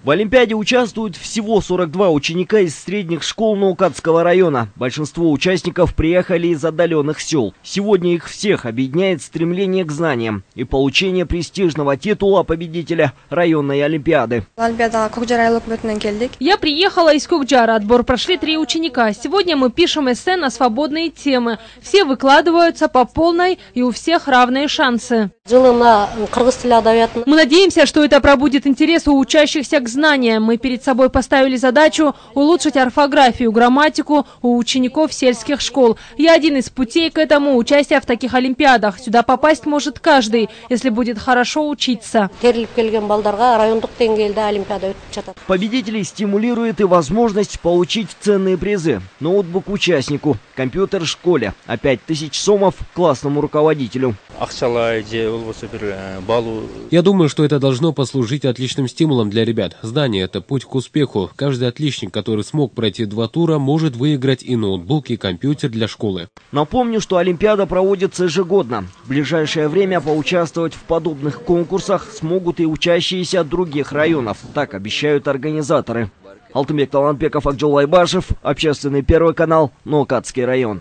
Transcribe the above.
В Олимпиаде участвуют всего 42 ученика из средних школ Наукатского района. Большинство участников приехали из отдаленных сел. Сегодня их всех объединяет стремление к знаниям и получение престижного титула победителя районной Олимпиады. Я приехала из Кокджара. Отбор прошли 3 ученика. Сегодня мы пишем эссе на свободные темы. Все выкладываются по полной и у всех равные шансы. Мы надеемся, что это пробудит интерес у учащихся к знаниям. Мы перед собой поставили задачу улучшить орфографию, грамматику у учеников сельских школ. Я один из путей к этому — участие в таких олимпиадах. Сюда попасть может каждый, если будет хорошо учиться. Победителей стимулирует и возможность получить ценные призы. Ноутбук участнику, компьютер школе, а 5000 сомов классному руководителю. Я думаю, что это должно послужить отличным стимулом для ребят. Знание – это путь к успеху. Каждый отличник, который смог пройти 2 тура, может выиграть и ноутбук, и компьютер для школы. Напомню, что Олимпиада проводится ежегодно. В ближайшее время поучаствовать в подобных конкурсах смогут и учащиеся других районов. Так обещают организаторы. Алтынбек Талантбеков, Акжол Айбашев, Общественный, Первый канал, Наукатский район.